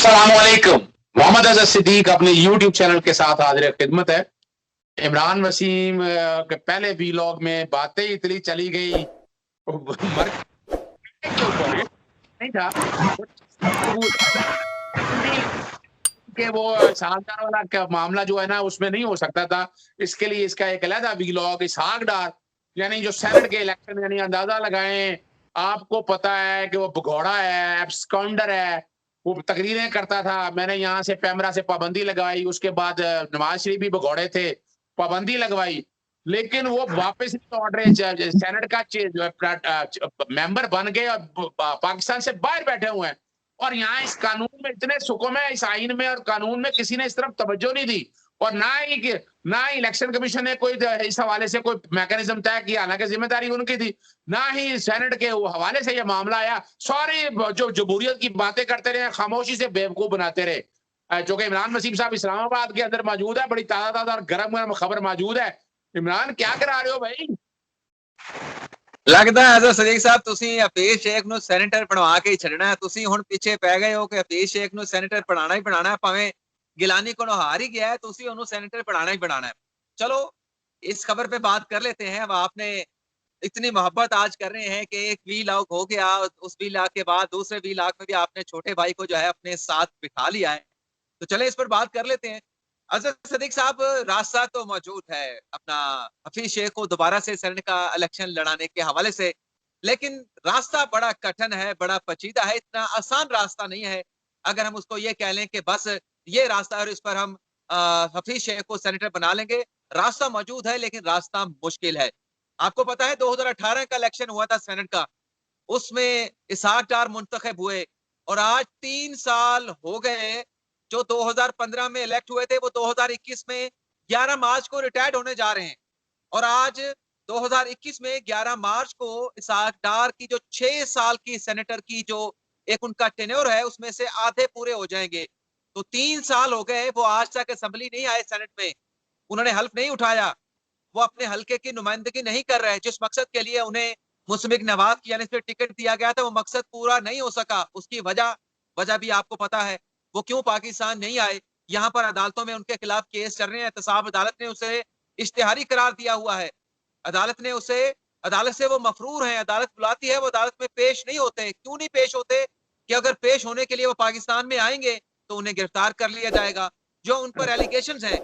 अस्सलामुअलैकुम। मोहम्मद अजहर सिद्दीक अपने YouTube channel के साथ हाजिर खिदमत है। इमरान वसीम के पहले वीलॉग में बातें इतनी चली गई मर के ऊपर नहीं था कि वो सागदार वाला का मामला जो है ना उसमें नहीं हो सकता था। इसके लिए इसका एक अलहदा वीलॉग इसहाक डार यानी जो सेनेट के इलेक्शन यानी अंदाजा लगाएं। आपको पता है कि वो भगौड़ा है, एब्सकॉन्डर है, वो तकरीरें करता था। मैंने यहाँ से पैमरा से पाबंदी लगाई, उसके बाद नवाज शरीफ भी भगौड़े थे, पाबंदी लगवाई, लेकिन वो वापस लौट रहे। सेनेट का जो है मेंबर बन गए और पाकिस्तान से बाहर बैठे हुए हैं। और यहाँ इस कानून में इतने सुकून है, इस आइन में और कानून में किसी ने इस तरफ तवज्जो नहीं दी। और ना ही इलेक्शन कमीशन ने कोई इस हवाले से कोई मैकेनिज्म तय किया, हालांकि जिम्मेदारी उनकी थी। ना ही सेनेट के हवाले से यह मामला आया। सारे जो जमहूरियत की बातें करते रहे, खामोशी से बेवकूफ बनाते रहे। चूंकि इमरान वसीम साहब इस्लामाबाद के अंदर मौजूद है, बड़ी ताजा ताजा और गर्म गर्म खबर मौजूद है। इमरान क्या करा रहे हो भाई? लगता है सदीक साहब ਤੁਸੀਂ ਹਫੀਜ਼ ਸ਼ੇਖ ਨੂੰ ਸੈਨੇਟਰ ਬਣਵਾ ਕੇ ਹੀ ਛੱਡਣਾ ਹੈ। ਤੁਸੀਂ ਹੁਣ ਪਿੱਛੇ ਪੈ ਗਏ ਹੋ ਕਿ ਹਫੀਜ਼ ਸ਼ੇਖ ਨੂੰ ਸੈਨੇਟਰ ਬਣਾਣਾ ਹੀ ਬਣਾਣਾ है। ਭਾਵੇਂ गिलानी को हार ही गया है, ਤੁਸੀਂ ਉਹਨੂੰ सैनेटर बनाना ही बनाना है। चलो इस खबर पे बात कर लेते हैं। अब आपने इतनी मोहब्बत आज कर रहे हैं कि एक वीलॉग हो गया, उस वीलॉग के बाद दूसरे वीलॉग में भी आपने छोटे भाई को जो है अपने साथ बिठा लिया है। तो चले इस पर बात कर लेते हैं। अजहर सदीक साहब, रास्ता तो मौजूद है अपना हफीज शेख को दोबारा से सेनेट का इलेक्शन लड़ाने के हवाले से, लेकिन रास्ता बड़ा कठिन है, बड़ा पेचीदा है, इतना आसान रास्ता नहीं है। अगर हम उसको ये कह लें कि बस ये रास्ता और इस पर हम हफीज शेख को सेनेटर बना लेंगे, रास्ता मौजूद है लेकिन रास्ता मुश्किल है। आपको पता है 2018 का इलेक्शन हुआ था सेनेट का, उसमें इसहाक डार मुंतखब हुए और आज 3 साल हो गए। जो 2015 में इलेक्ट हुए थे वो 2021 में 11 मार्च को रिटायर्ड होने जा रहे हैं। और आज 2021 में 11 मार्च को इसहाक डार की जो 6 साल की सेनेटर की जो एक उनका टेन्योर है उसमें से आधे पूरे हो जाएंगे। तो 3 साल हो गए, वो आज तक असेंबली नहीं आए सेनेट में, उन्होंने हल्फ नहीं उठाया, वो अपने हल्के की नुमाइंदगी नहीं कर रहे। जिस मकसद के लिए उन्हें मुस्मिक नवाज की यानी टिकट दिया गया था वो मकसद पूरा नहीं हो सका। उसकी वजह भी आपको पता है, वो क्यों पाकिस्तान नहीं आए। यहाँ पर अदालतों में उनके खिलाफ केस चल रहे हैं। एहतसाब अदालत ने उसे इश्तिहारी करार दिया हुआ है। अदालत से वो मफरूर हैं, अदालत बुलाती है, वो अदालत में पेश नहीं होते। क्यों नहीं पेश होते? कि अगर पेश होने के लिए वो पाकिस्तान में आएंगे तो उन्हें गिरफ्तार कर लिया जाएगा। जो उन पर एलिगेशंस हैं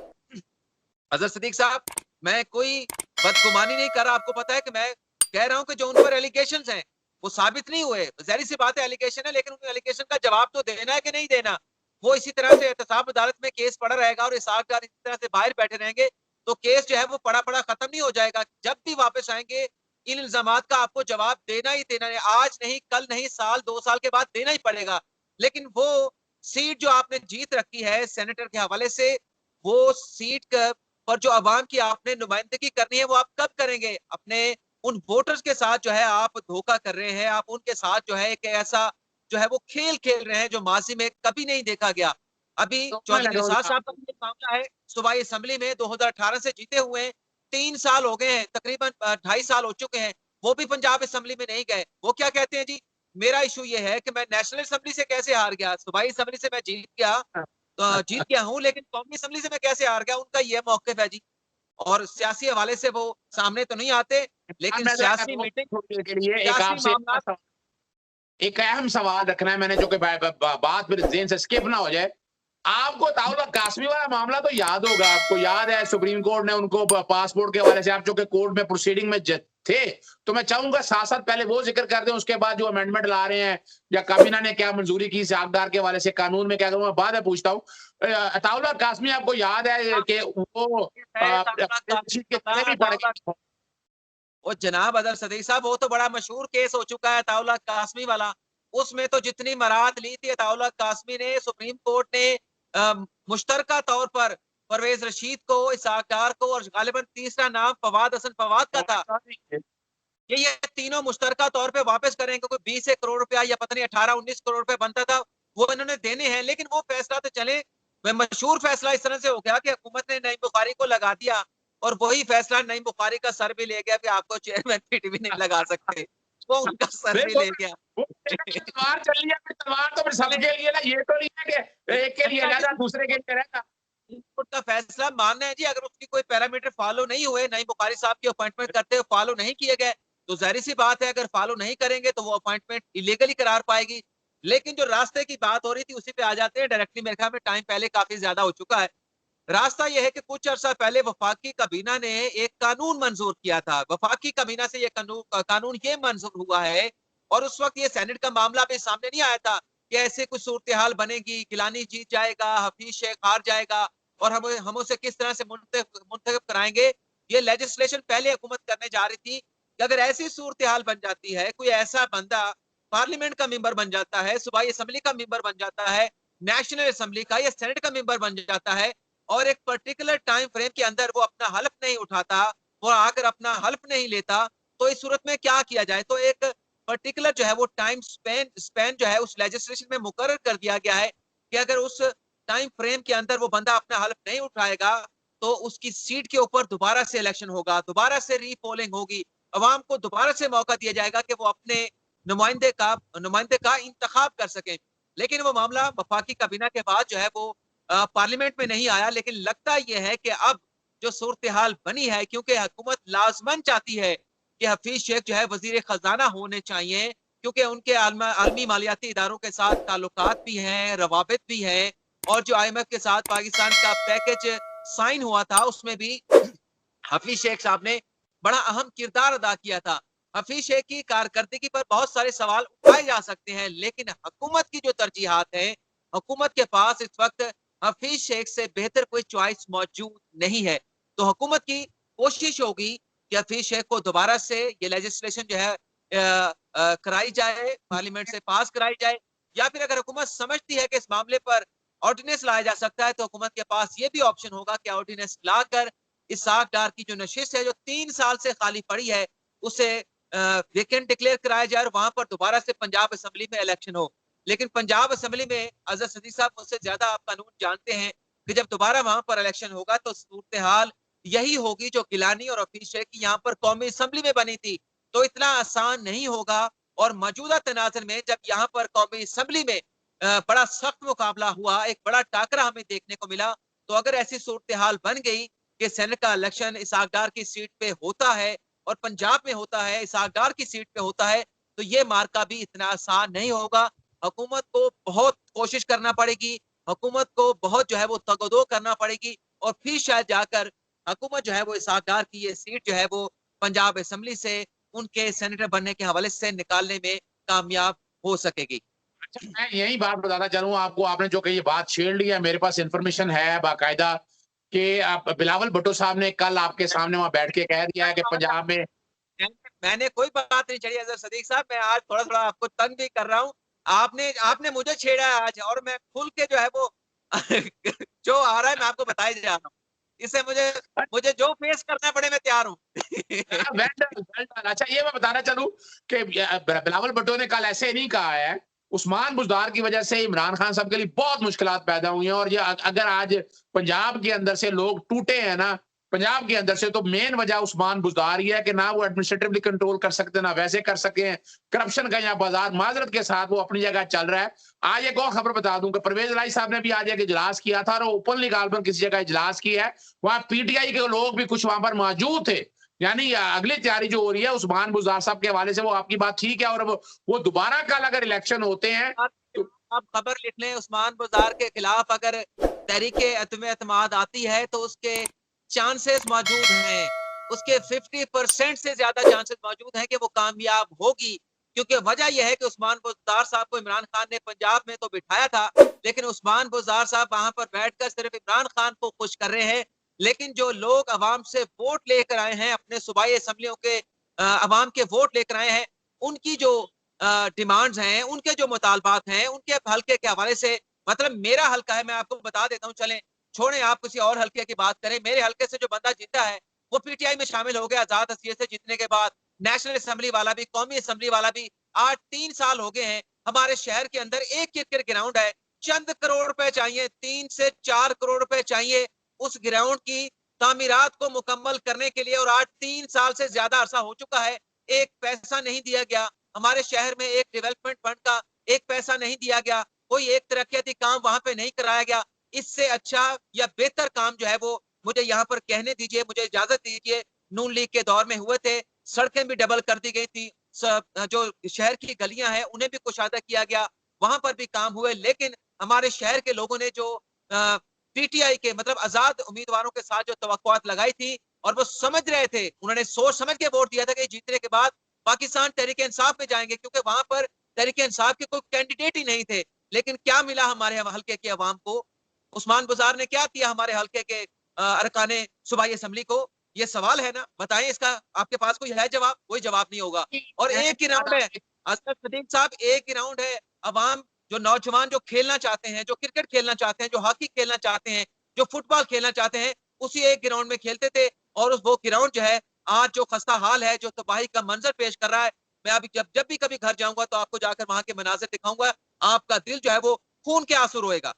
अजहर सदीक साहब, मैं कोई बदगुमानी नहीं कर रहा। आपको पता है कि मैं कह रहा हूं कि जो उन पर एलिगेशंस हैं वो साबित नहीं हुए। जाहिर सी बात है एलिगेशन है, लेकिन उन एलिगेशन का जवाब तो देना है कि नहीं देना। वो इसी तरह से एहतसाब अदालत में केस पड़ा रहेगा और इसहाक डार इसी तरह से बाहर बैठे रहेंगे तो केस जो है वो पड़ा पड़ा खत्म नहीं हो जाएगा। जब भी वापस आएंगे इन इल्जामात का आपको जवाब देना ही देना है। आज नहीं, कल नहीं, साल 2 साल के बाद देना ही पड़ेगा। लेकिन वो सीट जो आपने जीत रखी है सेनेटर के हवाले से, वो सीट पर जो अवाम की आपने नुमाइंदगी करनी है वो आप कब करेंगे? अपने उन वोटर्स के साथ जो है आप धोखा कर रहे हैं। आप उनके साथ जो है एक ऐसा जो है वो खेल खेल रहे हैं जो माजी में कभी नहीं देखा गया। अभी चौधरी निसार साहब का भी मामला है, सूबाई असेंबली में 2018 से जीते हुए 3 साल हो गए हैं, तकरीबन 2.5 साल हो चुके हैं, वो भी पंजाब असेंबली में नहीं गए। वो क्या कहते हैं जी, मेरा इशू ये है कि मैं नेशनल असेंबली से कैसे हार गया, सूबाई असेंबली से मैं जीत गया हूं, लेकिन कौमी असेंबली से मैं कैसे हार गया? उनका ये मौकिफ है जी। और सियासी हवाले से वो सामने तो नहीं आते, लेकिन सियासी मीटिंग के लिए एक सियासी आपसे मामला एक अहम सवाल रखना है मैंने, जो कि बात फिर जेन से स्किप ना हो जाए। आपको ताउला कासमी वाला मामला तो याद होगा, आपको याद है सुप्रीम कोर्ट ने उनको पासपोर्ट के हवाले से, आप जो कि कोर्ट में प्रोसीडिंग में थे, तो मैं चाहूंगा साथ साथ पहले वो जिक्र कर दें, उसके बाद जो अमेंडमेंट ला रहे हैं या काबीना ने क्या मंजूरी की सागदार के हवाले से, कानून में क्या करूंगा बाद में पूछता हूँ। अताउल्ला कासमी आपको याद है कि वो कितने भी पड़ गए। वो जनाब अदर सदीक साहब, वो तो बड़ा मशहूर केस हो चुका है अताउल्ला कासमी वाला। उसमें तो जितनी मराद ली थी अताउल्ला कासमी ने, सुप्रीम कोर्ट ने मुश्तरका तौर पर परवेज रशीद को, इसहाक डार को और गालिबन तीसरा नाम फवाद हसन फवाद का था, ये तीनों मुश्तरका तौर पे वापस करेंगे। कोई 20 करोड़ रुपया या पता नहीं 18-19 करोड़ रुपया बनता था, वो इन्होंने देने हैं। लेकिन वो फैसला तो चले, मशहूर फैसला इस तरह से हो गया कि हुकूमत ने नईम बुखारी को लगा दिया और वही फैसला नईम बुखारी का सर भी ले गया कि आपको चेयरमैन पीटीवी नहीं लगा सकते, वो उनका सर भी ले गया। तलवार चल रही है, तलवार तो फिर सबके लिए ना, ये तो नहीं है कि एक के लिए अलग, दूसरे के लिए रहता। कोर्ट का फैसला मानना है जी, अगर उसकी कोई पैरामीटर फॉलो नहीं हुए, नईम बुखारी साहब की अपॉइंटमेंट करते हुए फॉलो नहीं किए गए, तो जाहिर सी बात है अगर फॉलो नहीं करेंगे तो वो अपॉइंटमेंट इलीगली करार पाएगी। लेकिन जो रास्ते की बात हो रही थी उसी पे आ जाते हैं डायरेक्टली। मेरे ख्याल में टाइम पहले काफी ज्यादा हो चुका है। रास्ता यह है कि कुछ अर्सा पहले वफाकी काबीना ने एक कानून मंजूर किया था। वफाकी काबीना से यह कानून ये मंजूर हुआ है, और उस वक्त ये सेनेट का मामला भी सामने नहीं आया था कि ऐसे कुछ सूरत हाल बनेगी, गिलानी जीत जाएगा, हफीज शेख हार जाएगा और हम उसे किस तरह से मुंतखब कराएंगे। ये लेजिस्लेशन पहले हुकूमत करने जा रही थी कि अगर ऐसी सूरत हाल बन जाती है, कोई ऐसा बंदा पार्लियामेंट का मेंबर बन जाता है, सूबाई असेंबली का मेंबर बन जाता है, नेशनल असेंबली का या सेनेट का मेंबर बन जाता है, और एक पर्टिकुलर टाइम फ्रेम के अंदर वो अपना हल्फ नहीं उठाता, वो आकर अपना हल्फ नहीं लेता, तो इस सूरत में क्या किया जाए। तो एक पर्टिकुलर जो है वो टाइम स्पेन जो है उस लेजिस्लेशन में मुकर्रर कर दिया गया है कि अगर उस टाइम फ्रेम के अंदर वो बंदा अपना हल्फ नहीं उठाएगा तो उसकी सीट के ऊपर दोबारा से इलेक्शन होगा, दोबारा से रीपोलिंग होगी, अवाम को दोबारा से मौका दिया जाएगा कि वो अपने नुमाइंदे का इंतखाब कर सकें। लेकिन वो मामला वफाकी काबीना के बाद जो है वो पार्लियामेंट में नहीं आया। लेकिन लगता यह है कि अब जो सूरत हाल बनी है, क्योंकि हुकूमत लाजमन चाहती है कि हफीज शेख जो है वजीर खजाना होने चाहिए, क्योंकि उनके आलमी मालियाती इदारों के साथ ताल्लुकात भी हैं, रवाबित भी हैं, और जो IMF के साथ पाकिस्तान का पैकेज साइन हुआ था उसमें भी हफीज शेख साहब ने बड़ा अहम किरदार अदा किया था। हफीज शेख की कारकर्दगी पर बहुत सारे सवाल उठाए जा सकते हैं, लेकिन हुकूमत की जो तरजीहात है, हुकूमत के पास इस वक्त हफीज शेख से बेहतर कोई चॉइस मौजूद नहीं है। तो हुकूमत की कोशिश होगी कि हफीज शेख को दोबारा से ये लेजिस्लेशन जो है कराई जाए, पार्लियामेंट से पास कराई जाए, या फिर अगर हुकूमत समझती है कि इस मामले पर ऑर्डिनेंस लाया जा सकता है तो हुकूमत के पास ये भी ऑप्शन होगा कि ऑर्डिनेंस लाकर इसहाक डार की जो नशिस्त है जो 3 साल से खाली पड़ी है उसे वेकेंट डिक्लेयर कराया जाए और वहां पर दोबारा से पंजाब असेंबली में इलेक्शन हो। लेकिन पंजाब असेंबली में अजहर सदीक साहब मुझसे ज्यादा आप कानून जानते हैं कि जब दोबारा वहां पर इलेक्शन होगा तो सूरत हाल यही होगी जो गिलानी और हफीज शेख की यहाँ पर कौमी असेंबली में बनी थी। तो इतना आसान नहीं होगा, और मौजूदा तनाजर में जब यहाँ पर कौमी असेंबली में बड़ा सख्त मुकाबला हुआ, एक बड़ा टाकरा हमें देखने को मिला, तो अगर ऐसी सूरत हाल बन गई कि सेनेट का इलेक्शन इसहाक डार की सीट पे होता है और पंजाब में होता है, इसहाक डार की सीट पे होता है, तो ये मार्का भी इतना आसान नहीं होगा। हुकूमत को बहुत कोशिश करना पड़ेगी, हुकूमत को बहुत जो है वो तगदो करना पड़ेगी, और फिर शायद जाकर हुकूमत जो है वो इसहाक डार की ये सीट जो है वो पंजाब असेंबली से उनके सेनेटर बनने के हवाले से निकालने में कामयाब हो सकेगी। अच्छा, मैं यही बात बताना चाहूँ आपको, आपने जो कही बात छेड़ ली है, मेरे पास इंफॉर्मेशन है बाकायदा कि आप बिलावल भुट्टो साहब ने कल आपके सामने वहां बैठ के कह दिया है कि पंजाब में मैंने कोई बात नहीं छेड़ी अजहर सदीक साहब, मैं आज थोड़ा थोड़ा आपको तंग भी कर रहा हूँ। आपने आपने मुझे छेड़ा है आज, और मैं खुल के जो है वो जो आ रहा है मैं आपको बताए जा रहा हूँ। इससे मुझे मुझे जो फेस करना पड़े मैं तैयार हूँ। अच्छा, ये मैं बताना चाहूँ कि बिलावल भुट्टो ने कल ऐसे नहीं कहा है, उस्मान बुज़दार की वजह से इमरान खान साहब के लिए बहुत मुश्किलात पैदा हुई हैं, और ये अगर आज पंजाब के अंदर से लोग टूटे हैं ना, पंजाब के अंदर से, तो मेन वजह उस्मान बुज़दार ही है कि ना वो एडमिनिस्ट्रेटिवली कंट्रोल कर सकते, ना वैसे कर सके। करप्शन का यहाँ बाजार माजरत के साथ वो अपनी जगह चल रहा है। आज एक और खबर बता दूं कि परवेज इलाही साहब ने भी आज एक इजलास किया था, और ओपनली गालबन किसी जगह इजलास किया है, वहां PTI के लोग भी कुछ वहां पर मौजूद थे। यानी अगली तैयारी जो हो रही है उस्मान बुज़दार साहब के हवाले से, वो आपकी बात ठीक है, और वो दोबारा कल अगर इलेक्शन होते हैं तो आप खबर लिख लें, उस्मान बुज़दार के खिलाफ अगर तहरीके एतमाद आती है तो उसके चांसेस मौजूद हैं, उसके 50% से ज्यादा चांसेस मौजूद हैं कि वो कामयाब होगी। क्योंकि वजह यह है कि उस्मान बुज़दार साहब को इमरान खान ने पंजाब में तो बिठाया था, लेकिन उस्मान बुज़दार साहब वहां पर बैठकर सिर्फ इमरान खान को खुश कर रहे हैं। लेकिन जो लोग अवाम से वोट लेकर आए हैं, अपने सूबाई असेंबलियों के अवाम के वोट लेकर आए हैं, उनकी जो डिमांड्स हैं, उनके जो मुतालबात हैं, उनके हल्के के हवाले से, मतलब मेरा हल्का है, मैं आपको बता देता हूँ, चलें छोड़ें आप किसी और हल्के की बात करें। मेरे हल्के से जो बंदा जीता है वो PTI में शामिल हो गया आजाद हसीयत से जीतने के बाद। नेशनल असेंबली वाला भी, कौमी असेंबली वाला भी। आज 3 साल हो गए हैं, हमारे शहर के अंदर एक क्रिकेट ग्राउंड है, चंद करोड़ रुपए चाहिए, 3 से 4 करोड़ रुपए चाहिए उस ग्राउंड की तामीरात को मुकम्मल करने के लिए, और आज 3 साल से ज्यादा अरसा हो चुका है, एक पैसा नहीं दिया गया। हमारे शहर में एक डेवलपमेंट फंड का एक पैसा नहीं दिया गया। कोई एक तरक्याती काम वहां पे नहीं कराया गया। इससे अच्छा या बेहतर काम जो है वो मुझे यहाँ पर कहने दीजिए, मुझे इजाजत दीजिए, नून लीग के दौर में हुए थे। सड़कें भी डबल कर दी गई थी, जो शहर की गलियां हैं उन्हें भी कुशादा किया गया, वहां पर भी काम हुए। लेकिन हमारे शहर के लोगों ने जो पीटीआई के मतलब आजाद उम्मीदवारों के साथ जो तवक्कुआत लगाई थी, और वो समझ रहे थे, उन्होंने सोच समझ के वोट दिया था कि जीतने के बाद पाकिस्तान तहरीक इंसाफ में जाएंगे, क्योंकि वहां पर तहरीक इंसाफ के कोई कैंडिडेट ही नहीं थे। लेकिन क्या मिला हमारे हल्के के अवाम को? उस्मान गुजार ने क्या किया हमारे हल्के के अरकाने सूबाई असेंबली को? ये सवाल है ना, बताएं इसका आपके पास कोई है जवाब? कोई जवाब नहीं होगा। और एक ही राउंड है असद सदीक साहब, एक ही राउंड है। अवाम, जो नौजवान जो खेलना चाहते हैं, जो क्रिकेट खेलना चाहते हैं, जो हॉकी खेलना चाहते हैं, जो फुटबॉल खेलना चाहते हैं, उसी एक ग्राउंड में खेलते थे। और उस वो ग्राउंड जो है आज जो खस्ता हाल है, जो तबाही का मंजर पेश कर रहा है, मैं अभी जब जब भी कभी घर जाऊंगा तो आपको जाकर वहां के मनाजिर दिखाऊंगा, आपका दिल जो है वो खून के आंसू रोएगा।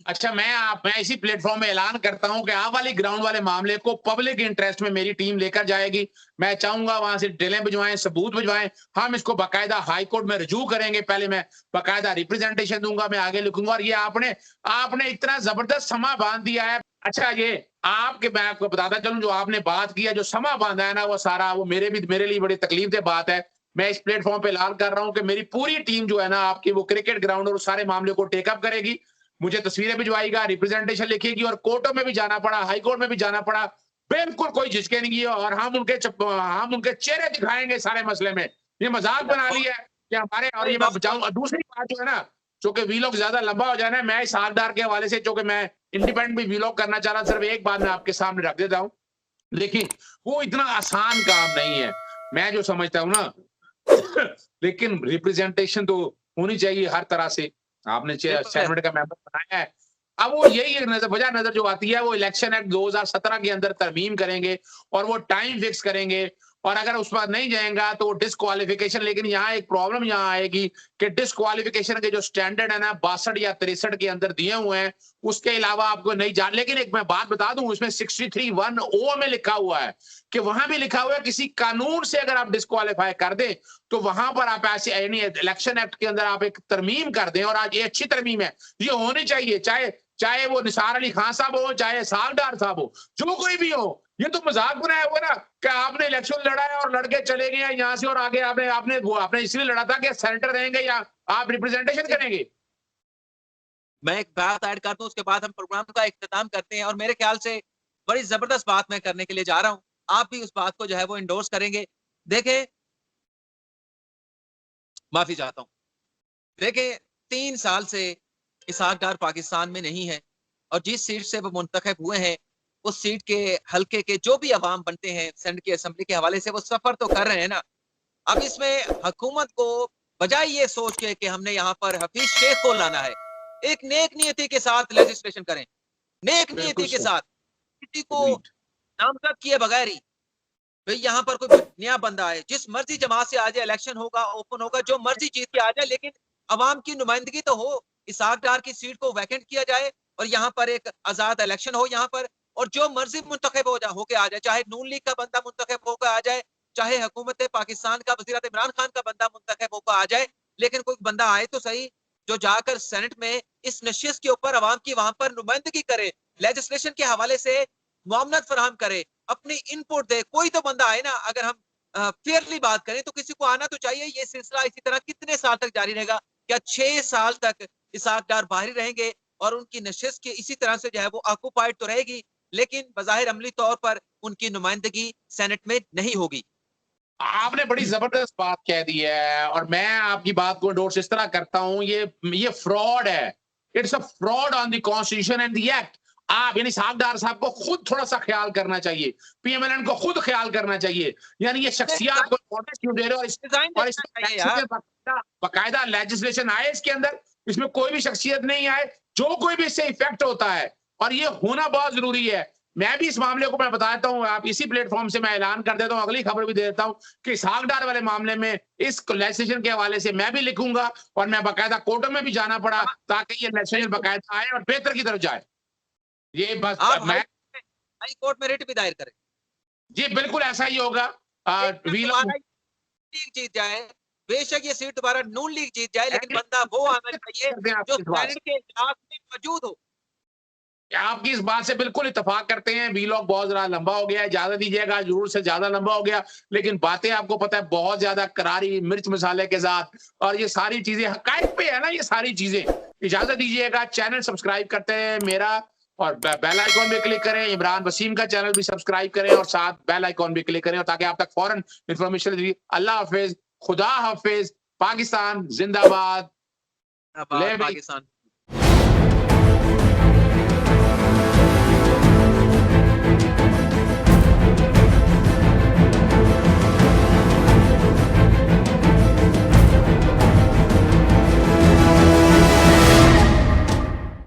अच्छा, मैं इसी प्लेटफॉर्म में ऐलान करता हूं कि आप वाली ग्राउंड वाले मामले को पब्लिक इंटरेस्ट में मेरी टीम लेकर जाएगी। मैं चाहूंगा वहां से डिलें भिजवाएं, सबूत भिजवाएं, हम इसको बाकायदा हाई कोर्ट में रजू करेंगे। पहले मैं बाकायदा रिप्रेजेंटेशन दूंगा, मैं आगे लिखूंगा। और ये आपने आपने इतना जबरदस्त समा बांध दिया है। अच्छा, ये आपके, मैं आपको बताता चलूं, जो आपने बात किया, जो समा बांधा है ना, वो सारा वो मेरे लिए बड़ी तकलीफ दे बात है। मैं इस प्लेटफॉर्म पे ऐलान कर रहा हूं कि मेरी पूरी टीम जो है ना आपकी, वो क्रिकेट ग्राउंड और सारे मामले को टेकअप करेगी। मुझे तस्वीरें भिजवाएगा, रिप्रेजेंटेशन लिखेगी, और कोर्टों में भी जाना पड़ा, हाई कोर्ट में भी जाना पड़ा, बिल्कुल कोई झिझकेंगे, और हम उनके चेहरे दिखाएंगे सारे मसले में। ये मजाक बना ली है कि हमारे, और ये मैं बचाऊं। दूसरी बात जो है ना, जो कि वीलॉग ज्यादा लंबा हो जाए ना, मैं इस आगदार के हवाले से, जो कि मैं इंडिपेंडेंट भी वीलॉग करना चाह रहा, सिर्फ एक बात मैं आपके सामने रख देता हूँ। लेकिन वो इतना आसान काम नहीं है, मैं जो समझता हूँ ना। लेकिन रिप्रेजेंटेशन तो होनी चाहिए हर तरह से। आपने बिल्कुल है। सेनेट का मेंबर बनाया है। अब वो यही एक नजर, वजह नजर जो आती है, वो इलेक्शन एक्ट 2017 के अंदर तरमीम करेंगे और वो टाइम फिक्स करेंगे, और अगर उस पर नहीं जाएगा तो वो डिस्क्वालिफिकेशन। लेकिन यहाँ एक प्रॉब्लम यहाँ आएगी कि डिस्क्वालिफिकेशन के जो स्टैंडर्ड है ना, 62 या 63 के अंदर दिए हुए हैं, उसके अलावा आपको नहीं जान। लेकिन एक मैं बात बता दूं, उसमें 63(1)(o) में लिखा हुआ है कि वहां भी लिखा हुआ है, किसी कानून से अगर आप डिस्क्वालीफाई कर दें तो वहां पर आप ऐसे, यानी इलेक्शन एक्ट के अंदर आप एक तरमीम कर दें। और आज ये अच्छी तरमीम है, ये होनी चाहिए, चाहे चाहे वो निसार अली खान साहब हो, चाहे साग डार साहब हो, जो कोई भी हो। ये तो मजाक बनाया हुआ ना कि आपने इलेक्शन लड़ा है और लड़के चले गए यहाँ से, और आगे आपने आपने वो आपने इसलिए लड़ा था कि सेनेटर रहेंगे या आप रिप्रेजेंटेशन करेंगे। मैं एक बात ऐड कर दूं, उसके बाद हम प्रोग्राम का इख्तिताम करते हैं। और मेरे ख्याल से बड़ी जबरदस्त बात मैं करने के लिए जा रहा हूं, आप भी उस बात को जो है वो इंडोर्स करेंगे। देखें, माफी चाहता हूं। देखें, 3 साल से इसहाक डार पाकिस्तान में नहीं है, और जिस सीट से वो मुंतखब हुए हैं, उस सीट के हल्के के जो भी अवाम बनते हैं सेनेट की असेंबली के हवाले से, वो सफर तो कर रहे हैं ना। अब इसमें हुकूमत को बजाय ये सोच के कि हमने यहाँ पर हफीज शेख को लाना है, एक नेक नियति के साथ लेजिस्लेशन करें, नेक बिल्कुल नियति के सर। साथ, किसी को Agreed. नामजद किए बगैर ही। भाई यहाँ पर कोई नया बंदा है, जिस मर्जी जमात से आ जाए, इलेक्शन होगा, ओपन होगा, जो मर्जी जीत के आ जाए, लेकिन अवाम की नुमाइंदगी तो हो। इसहाक डार की सीट को वैकेंट किया जाए और यहाँ पर एक आजाद इलेक्शन हो यहाँ पर, और जो मर्जी मुंतखब होके आ जाए, चाहे नून लीग का बंदा मुंतखब होकर आ जाए, चाहे हुकूमत पाकिस्तान का वज़ीर आज़म इमरान खान का बंदा मुंतखब होकर आ जाए, लेकिन कोई बंदा आए तो सही जो जाकर सेनेट में इस नशिस्त के ऊपर अवाम की वहां पर नुमाइंदगी करे, लेजिस्लेशन के हवाले से मुआवनत फराहम करे, अपनी इनपुट दे। कोई तो बंदा आए ना। अगर हम फेयरली बात करें तो किसी को आना तो चाहिए। ये सिलसिला इसी तरह कितने साल तक जारी रहेगा? क्या 6 साल तक इसहाक डार बाहरी रहेंगे और उनकी नशिस्त की इसी तरह से जो है वो ऑक्यूपाइड तो रहेगी, लेकिन बज़ाहिर अमली तौर पर उनकी नुमाइंदगी सेनेट में नहीं होगी। आपने बड़ी जबरदस्त बात कह दी है, और मैं आपकी बात को एंडोर्स इस तरह करता हूं। ये फ्रॉड है। It's a fraud on the constitution and the act. आप, यानी साहबदार साहब को खुद थोड़ा सा ख्याल करना चाहिए, पीएमएलएन को खुद ख्याल करना चाहिए। यानी ये शख्सियात को इम्पोर्टेंस क्यों दे रहे हो? डिजाइन और देखना चाहिए यार। बाकायदा लेजिस्लेशन आए इसके अंदर, इसमें कोई भी शख्सियत नहीं आए, जो कोई भी इससे इफेक्ट होता है, और ये होना बहुत जरूरी है। मैं भी इस मामले को मैं बताता हूं, आप इसी प्लेटफॉर्म से मैं ऐलान कर देता हूं, अगली खबर भी दे देता हूं कि इसहाक डार वाले मामले में इस लेजिस्लेशन के हवाले से मैं भी लिखूंगा, और मैं बाकायदा कोर्टों में भी जाना पड़ा ताकि ये लेजिस्लेशन बाकायदा आए और बेहतर की तरफ जाए। ये बस आप मैं, हाई कोर्ट में रिट भी दायर करें। जी बिल्कुल ऐसा ही होगा। एक वी लोग, तुम्हारा जीत जाए, बेशक ये सीट दोबारा नून लीग जीत जाए, लेकिन बंदा वो आना चाहिए करते हैं जो आपकी इस बात सेनेट के इजलास में मौजूद हो। आपकी इस बात से बिल्कुल इत्तेफाक करते हैं। वीलॉग बहुत ज़्यादा लंबा हो गया है, ज़्यादा दीजिएगा, ज़रूर से ज़्यादा लंबा हो गया, लेकिन बातें आपको पता है बहुत ज़्यादा करारी मिर्च मसाले के साथ, और ये सारी चीज़ें हक़ाइक़ पे है ना ये सारी चीज़ें। इजाज़त दीजिएगा, चैनल सब्सक्राइब करते हैं मेरा, और बेल आइकॉन भी क्लिक करें। इमरान वसीम का चैनल भी सब्सक्राइब करें और साथ बेल आइकॉन भी क्लिक करें, और ताकि आप तक फ़ौरन इन्फॉर्मेशन। अल्लाह हाफ़िज़, खुदा हाफ़िज़, पाकिस्तान ज़िंदाबाद। आबाद ले भी पाकिस्तान।